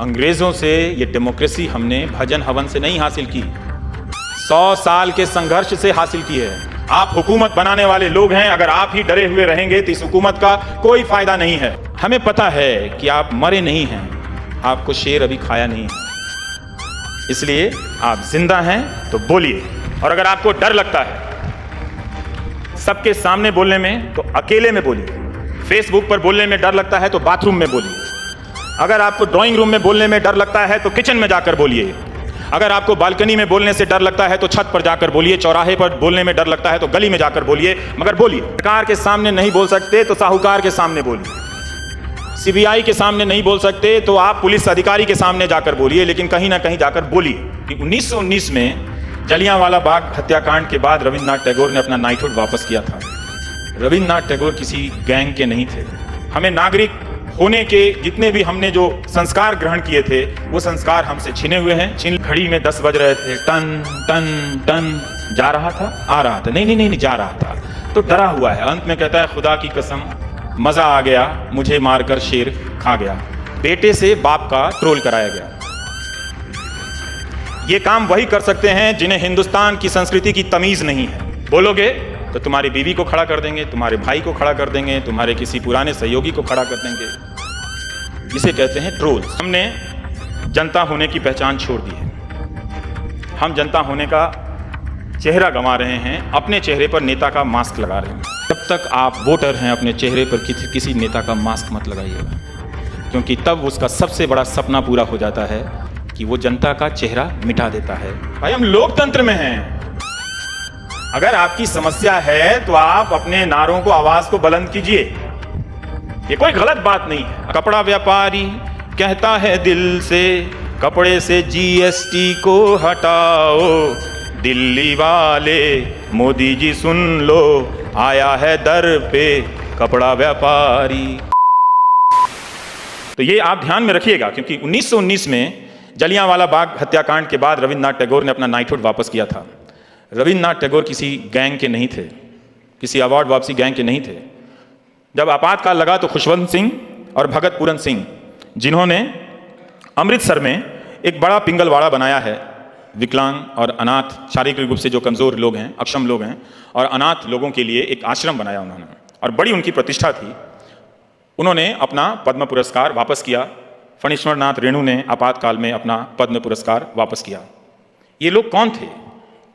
अंग्रेजों से ये डेमोक्रेसी हमने भजन हवन से नहीं हासिल की, 100 साल के संघर्ष से हासिल की है। आप हुकूमत बनाने वाले लोग हैं, अगर आप ही डरे हुए रहेंगे तो इस हुकूमत का कोई फायदा नहीं है। हमें पता है कि आप मरे नहीं हैं, आपको शेर अभी खाया नहीं है, इसलिए आप जिंदा हैं तो बोलिए। और अगर आपको डर लगता है सबके सामने बोलने में तो अकेले में बोलिए। फेसबुक पर बोलने में डर लगता है तो बाथरूम में बोलिए। अगर आपको ड्राइंग रूम में बोलने में डर लगता है तो किचन में जाकर बोलिए। अगर आपको बालकनी में बोलने से डर लगता है तो छत पर जाकर बोलिए। चौराहे पर बोलने में डर लगता है तो गली में जाकर बोलिए, मगर बोलिए। सरकार के सामने नहीं बोल सकते तो साहूकार के सामने बोलिए। सीबीआई के सामने नहीं बोल सकते तो आप पुलिस अधिकारी के सामने जाकर बोलिए, लेकिन कहीं ना कहीं जाकर बोलिए। 1919 में जलियांवाला बाग हत्याकांड के बाद रविन्द्रनाथ टैगोर ने अपना नाइटहुड वापस किया था। रविन्द्रनाथ टैगोर किसी गैंग के नहीं थे। हमें नागरिक होने के जितने भी हमने जो संस्कार ग्रहण किए थे वो संस्कार हमसे छिने हुए हैं। घड़ी में 10 बज रहे थे, टन टन टन जा रहा था, आ रहा था, नहीं जा रहा था, तो डरा हुआ है। अंत में कहता है खुदा की कसम मजा आ गया, मुझे मारकर शेर खा गया। बेटे से बाप का ट्रोल कराया गया। ये काम वही कर सकते हैं जिन्हें हिंदुस्तान की संस्कृति की तमीज नहीं है। बोलोगे तो तुम्हारी बीवी को खड़ा कर देंगे, तुम्हारे भाई को खड़ा कर देंगे, तुम्हारे किसी पुराने सहयोगी को खड़ा कर देंगे। इसे कहते हैं ट्रोल। हमने जनता होने की पहचान छोड़ दी है। हम जनता होने का चेहरा गंवा रहे हैं, अपने चेहरे पर नेता का मास्क लगा रहे हैं। जब तक आप वोटर हैं अपने चेहरे पर किसी नेता का मास्क मत लगाइएगा, क्योंकि तब उसका सबसे बड़ा सपना पूरा हो जाता है कि वो जनता का चेहरा मिटा देता है। भाई हम लोकतंत्र में हैं। अगर आपकी समस्या है तो आप अपने नारों को, आवाज को बुलंद कीजिए। ये कोई गलत बात नहीं है। कपड़ा व्यापारी कहता है दिल से, कपड़े से जीएसटी को हटाओ। दिल्ली वाले मोदी जी सुन लो, आया है दर पे कपड़ा व्यापारी। तो ये आप ध्यान में रखिएगा, क्योंकि 1919 में जलियांवाला बाग हत्याकांड के बाद रविन्द्रनाथ टैगोर ने अपना नाइटहुड वापस किया था। रविन्द्रनाथ टैगोर किसी गैंग के नहीं थे, किसी अवार्ड वापसी गैंग के नहीं थे। जब आपातकाल लगा तो खुशवंत सिंह और भगत पूरन सिंह, जिन्होंने अमृतसर में एक बड़ा पिंगलवाड़ा बनाया है, विकलांग और अनाथ, शारीरिक रूप से जो कमज़ोर लोग हैं, अक्षम लोग हैं, और अनाथ लोगों के लिए एक आश्रम बनाया उन्होंने, और बड़ी उनकी प्रतिष्ठा थी। उन्होंने अपना पद्म पुरस्कार वापस किया। फणीश्वरनाथ रेणु ने आपातकाल में अपना पद्म पुरस्कार वापस किया। ये लोग कौन थे?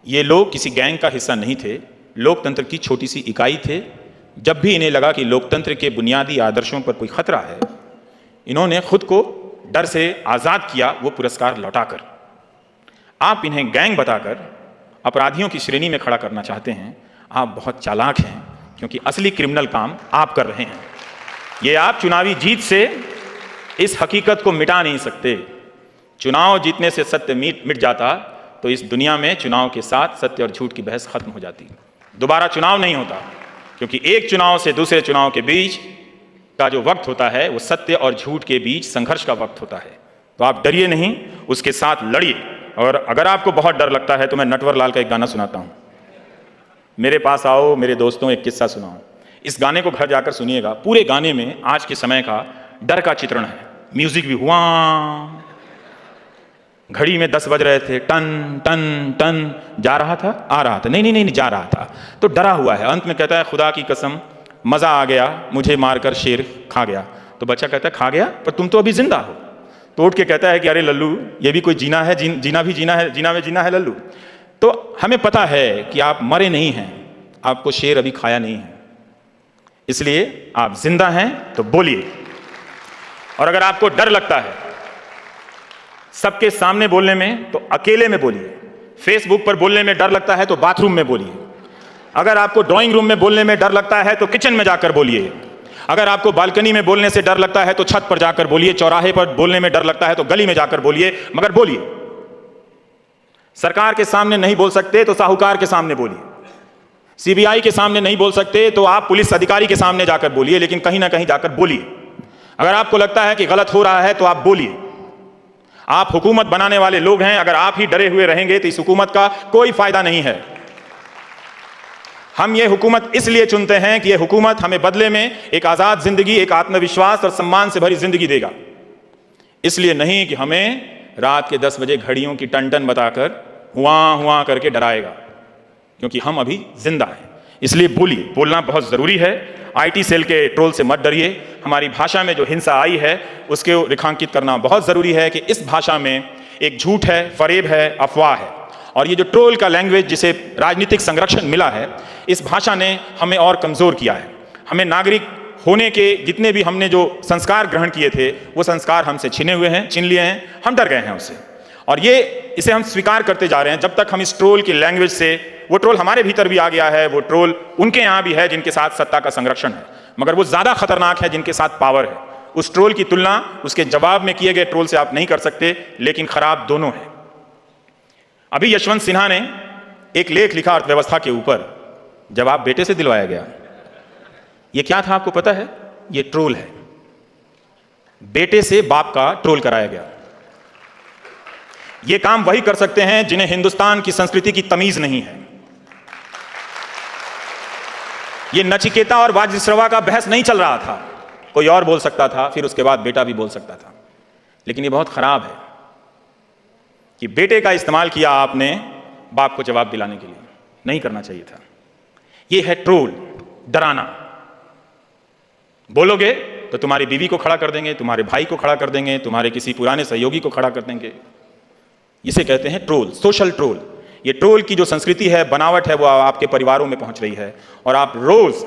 ये लोग किसी गैंग का हिस्सा नहीं थे, लोकतंत्र की छोटी सी इकाई थे। जब भी इन्हें लगा कि लोकतंत्र के बुनियादी आदर्शों पर कोई खतरा है, इन्होंने खुद को डर से आज़ाद किया, वो पुरस्कार लौटाकर। आप इन्हें गैंग बताकर अपराधियों की श्रेणी में खड़ा करना चाहते हैं। आप बहुत चालाक हैं, क्योंकि असली क्रिमिनल काम आप कर रहे हैं। ये आप चुनावी जीत से इस हकीकत को मिटा नहीं सकते। चुनाव जीतने से सत्य मिट जाता तो इस दुनिया में चुनाव के साथ सत्य और झूठ की बहस खत्म हो जाती। दोबारा चुनाव नहीं होता, क्योंकि एक चुनाव से दूसरे चुनाव के बीच का जो वक्त होता है वो सत्य और झूठ के बीच संघर्ष का वक्त होता है। तो आप डरिए नहीं, उसके साथ लड़िए। और अगर आपको बहुत डर लगता है तो मैं नटवर लाल का एक गाना सुनाता हूँ। मेरे पास आओ मेरे दोस्तों एक किस्सा सुनाओ। इस गाने को घर जाकर सुनिएगा। पूरे गाने में आज के समय का डर का चित्रण है। म्यूजिक भी हुआ, घड़ी में 10 बज रहे थे, टन टन टन जा रहा था, आ रहा था, नहीं जा रहा था, तो डरा हुआ है। अंत में कहता है खुदा की कसम मजा आ गया, मुझे मारकर शेर खा गया। तो बच्चा कहता है खा गया, पर तुम तो अभी जिंदा हो। तो उठ के कहता है कि अरे लल्लू, ये भी कोई जीना है, जीना भी जीना है, जीना में जीना है लल्लू। तो हमें पता है कि आप मरे नहीं हैं, आपको शेर अभी खाया नहीं है, इसलिए आप जिंदा हैं तो बोलिए। और अगर आपको डर लगता है सबके सामने बोलने में तो अकेले में बोलिए। फेसबुक पर बोलने में डर लगता है तो बाथरूम में बोलिए। अगर आपको ड्राइंग रूम में बोलने में डर लगता है तो किचन में जाकर बोलिए। अगर आपको बालकनी में बोलने से डर लगता है तो छत पर जाकर बोलिए। चौराहे पर बोलने में डर लगता है तो गली में जाकर बोलिए, मगर बोलिए। सरकार के सामने नहीं बोल सकते तो साहूकार के सामने बोलिए। सीबीआई के सामने नहीं बोल सकते तो आप पुलिस अधिकारी के सामने जाकर बोलिए, लेकिन कहीं ना कहीं जाकर बोलिए। अगर आपको लगता है कि गलत हो रहा है तो आप बोलिए। आप हुकूमत बनाने वाले लोग हैं, अगर आप ही डरे हुए रहेंगे तो इस हुकूमत का कोई फायदा नहीं है। हम ये हुकूमत इसलिए चुनते हैं कि ये हुकूमत हमें बदले में एक आजाद जिंदगी, एक आत्मविश्वास और सम्मान से भरी जिंदगी देगा। इसलिए नहीं कि हमें रात के 10 बजे घड़ियों की टन टन बताकर हुआ करके डराएगा, क्योंकि हम अभी जिंदा हैं। इसलिए बोलिए, बोलना बहुत ज़रूरी है। आईटी सेल के ट्रोल से मत डरिए। हमारी भाषा में जो हिंसा आई है उसके रेखांकित करना बहुत ज़रूरी है कि इस भाषा में एक झूठ है, फरेब है, अफवाह है। और ये जो ट्रोल का लैंग्वेज जिसे राजनीतिक संरक्षण मिला है, इस भाषा ने हमें और कमज़ोर किया है। हमें नागरिक होने के जितने भी हमने जो संस्कार ग्रहण किए थे वो संस्कार हमसे छीने हुए हैं, छीन लिए हैं, हम डर गए हैं उससे। और इसे हम स्वीकार करते जा रहे हैं। जब तक हम इस ट्रोल की लैंग्वेज से, वो ट्रोल हमारे भीतर भी आ गया है, वो ट्रोल उनके यहाँ भी है जिनके साथ सत्ता का संरक्षण है, मगर वो ज़्यादा खतरनाक है जिनके साथ पावर है। उस ट्रोल की तुलना उसके जवाब में किए गए ट्रोल से आप नहीं कर सकते, लेकिन खराब दोनों है। अभी यशवंत सिन्हा ने एक लेख लिखा अर्थव्यवस्था के ऊपर, जवाब बेटे से दिलवाया गया। ये क्या था आपको पता है? ये ट्रोल है। बेटे से बाप का ट्रोल कराया गया। ये काम वही कर सकते हैं जिन्हें हिंदुस्तान की संस्कृति की तमीज नहीं है। ये नचिकेता और वाजश्रवा का बहस नहीं चल रहा था, कोई और बोल सकता था, फिर उसके बाद बेटा भी बोल सकता था। लेकिन ये बहुत खराब है कि बेटे का इस्तेमाल किया आपने बाप को जवाब दिलाने के लिए। नहीं करना चाहिए था। ये है ट्रोल, डराना। बोलोगे तो तुम्हारी बीवी को खड़ा कर देंगे, तुम्हारे भाई को खड़ा कर देंगे, तुम्हारे किसी पुराने सहयोगी को खड़ा कर देंगे। इसे कहते हैं ट्रोल, सोशल ट्रोल। ये ट्रोल की जो संस्कृति है, बनावट है, वो आपके परिवारों में पहुंच रही है। और आप रोज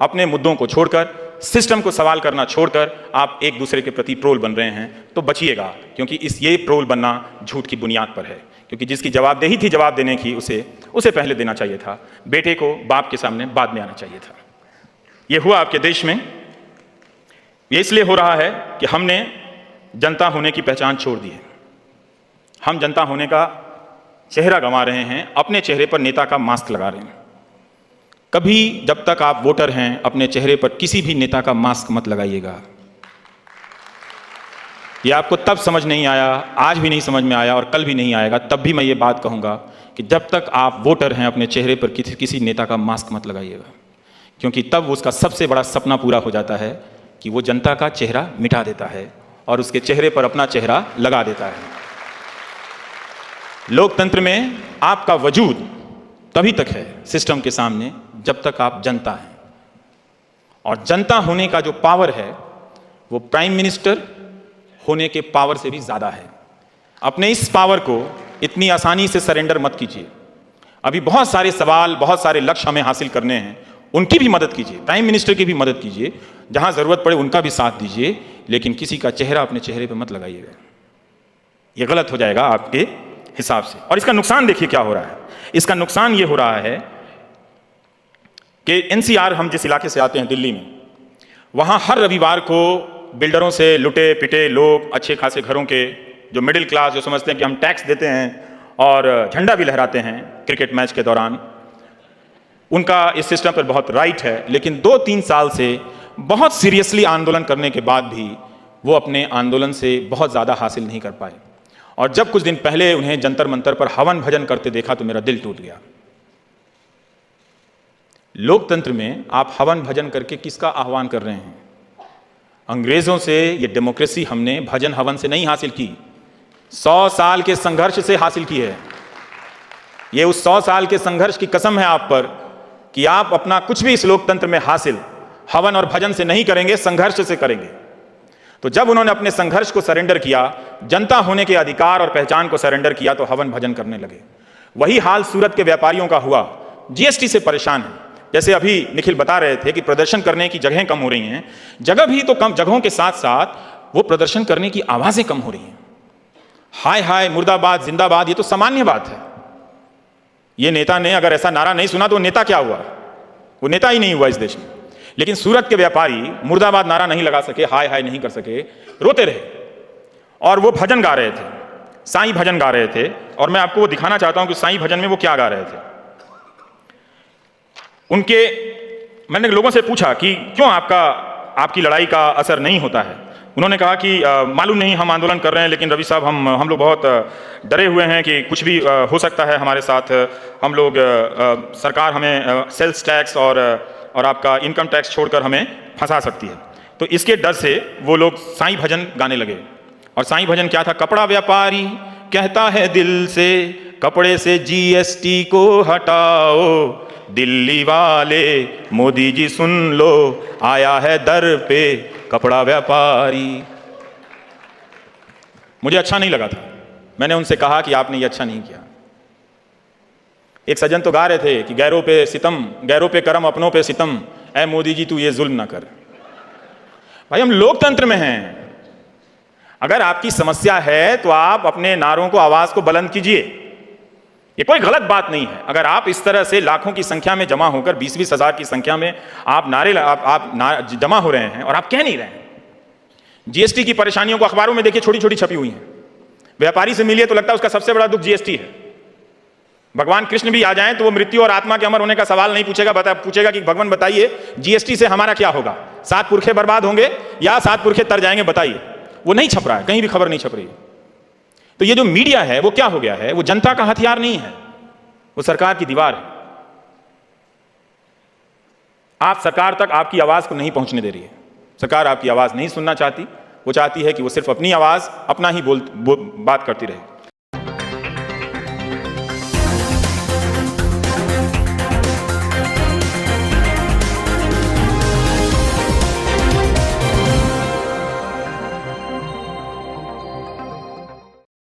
अपने मुद्दों को छोड़कर, सिस्टम को सवाल करना छोड़कर आप एक दूसरे के प्रति ट्रोल बन रहे हैं। तो बचिएगा, क्योंकि ये ट्रोल बनना झूठ की बुनियाद पर है। क्योंकि जिसकी जवाबदेही थी जवाब देने की, उसे पहले देना चाहिए था। बेटे को बाप के सामने बाद में आना चाहिए था। ये हुआ आपके देश में। ये इसलिए हो रहा है कि हमने जनता होने की पहचान छोड़ दी है। हम जनता होने का चेहरा गंवा रहे हैं, अपने चेहरे पर नेता का मास्क लगा रहे हैं। कभी जब तक आप वोटर हैं, अपने चेहरे पर किसी भी नेता का मास्क मत लगाइएगा। यह आपको तब समझ नहीं आया, आज भी नहीं समझ में आया और कल भी नहीं आएगा। तब भी मैं ये बात कहूँगा कि जब तक आप वोटर हैं, अपने चेहरे पर किसी नेता का मास्क मत लगाइएगा, क्योंकि तब उसका सबसे बड़ा सपना पूरा हो जाता है कि वो जनता का चेहरा मिटा देता है और उसके चेहरे पर अपना चेहरा लगा देता है। लोकतंत्र में आपका वजूद तभी तक है सिस्टम के सामने जब तक आप जनता हैं। और जनता होने का जो पावर है वो प्राइम मिनिस्टर होने के पावर से भी ज़्यादा है। अपने इस पावर को इतनी आसानी से सरेंडर मत कीजिए। अभी बहुत सारे सवाल, बहुत सारे लक्ष्य हमें हासिल करने हैं, उनकी भी मदद कीजिए, प्राइम मिनिस्टर की भी मदद कीजिए, जहां ज़रूरत पड़े उनका भी साथ दीजिए, लेकिन किसी का चेहरा अपने चेहरे पर मत लगाइएगा। यह गलत हो जाएगा आपके हिसाब से। और इसका नुकसान देखिए क्या हो रहा है। इसका नुकसान ये हो रहा है कि एनसीआर, हम जिस इलाके से आते हैं दिल्ली में, वहाँ हर रविवार को बिल्डरों से लुटे पिटे लोग, अच्छे खासे घरों के, जो मिडिल क्लास, जो समझते हैं कि हम टैक्स देते हैं और झंडा भी लहराते हैं क्रिकेट मैच के दौरान, उनका इस सिस्टम पर बहुत राइट है। लेकिन 2-3 साल से बहुत सीरियसली आंदोलन करने के बाद भी वो अपने आंदोलन से बहुत ज़्यादा हासिल नहीं कर पाए। और जब कुछ दिन पहले उन्हें जंतर मंतर पर हवन भजन करते देखा तो मेरा दिल टूट गया। लोकतंत्र में आप हवन भजन करके किसका आह्वान कर रहे हैं? अंग्रेजों से ये डेमोक्रेसी हमने भजन हवन से नहीं हासिल की, 100 साल के संघर्ष से हासिल की है। ये उस 100 साल के संघर्ष की कसम है आप पर कि आप अपना कुछ भी इस लोकतंत्र में हासिल हवन और भजन से नहीं करेंगे, संघर्ष से करेंगे। तो जब उन्होंने अपने संघर्ष को सरेंडर किया, जनता होने के अधिकार और पहचान को सरेंडर किया, तो हवन भजन करने लगे। वही हाल सूरत के व्यापारियों का हुआ, जीएसटी से परेशान है। जैसे अभी निखिल बता रहे थे कि प्रदर्शन करने की जगहें कम हो रही हैं, जगह भी तो कम, जगहों के साथ साथ वो प्रदर्शन करने की आवाजें कम हो रही हैं। हाय हाय, मुर्दाबाद, जिंदाबाद, ये तो सामान्य बात है। ये नेता ने अगर ऐसा नारा नहीं सुना तो नेता क्या हुआ? वो नेता ही नहीं हुआ इस देश में। लेकिन सूरत के व्यापारी मुर्दाबाद नारा नहीं लगा सके, हाय हाय नहीं कर सके, रोते रहे। और वो भजन गा रहे थे, साईं भजन गा रहे थे। और मैं आपको वो दिखाना चाहता हूं कि साईं भजन में वो क्या गा रहे थे। मैंने लोगों से पूछा कि क्यों आपकी लड़ाई का असर नहीं होता है। उन्होंने कहा कि मालूम नहीं, हम आंदोलन कर रहे हैं लेकिन रवि साहब हम लोग बहुत डरे हुए हैं कि कुछ भी हो सकता है हमारे साथ। हम लोग सरकार हमें सेल्स टैक्स और आपका इनकम टैक्स छोड़कर हमें फंसा सकती है। तो इसके डर से वो लोग साईं भजन गाने लगे। और साईं भजन क्या था? कपड़ा व्यापारी कहता है दिल से, कपड़े से जीएसटी को हटाओ, दिल्ली वाले मोदी जी सुन लो, आया है दर पे कपड़ा व्यापारी। मुझे अच्छा नहीं लगा था, मैंने उनसे कहा कि आपने ये अच्छा नहीं किया। एक सज्जन तो गा रहे थे कि गैरों पे सितम, गैरों पे करम अपनों पे सितम, ऐ मोदी जी तू ये जुल्म ना कर। भाई हम लोकतंत्र में हैं, अगर आपकी समस्या है तो आप अपने नारों को, आवाज को बुलंद कीजिए, ये कोई गलत बात नहीं है। अगर आप इस तरह से लाखों की संख्या में जमा होकर 20-20 हजार की संख्या में आप जमा हो रहे हैं और आप कह नहीं रहे हैं। जीएसटी की परेशानियों को अखबारों में देखिए, छोटी छोटी छपी हुई हैं। व्यापारी से मिलिए तो लगता है उसका सबसे बड़ा दुख जीएसटी है। भगवान कृष्ण भी आ जाएं तो वो मृत्यु और आत्मा के अमर होने का सवाल नहीं पूछेगा, पूछेगा कि भगवान बताइए जीएसटी से हमारा क्या होगा, 7 पुरखे बर्बाद होंगे या 7 पुरखे तर जाएंगे, बताइए। वो नहीं छप रहा है, कहीं भी खबर नहीं छप रही। तो ये जो मीडिया है वो क्या हो गया है? वो जनता का हथियार नहीं है, वो सरकार की दीवार है। आप सरकार तक आपकी आवाज को नहीं पहुंचने दे रही है। सरकार आपकी आवाज नहीं सुनना चाहती, वो चाहती है कि वो सिर्फ अपनी आवाज, अपना ही बात करती रहे।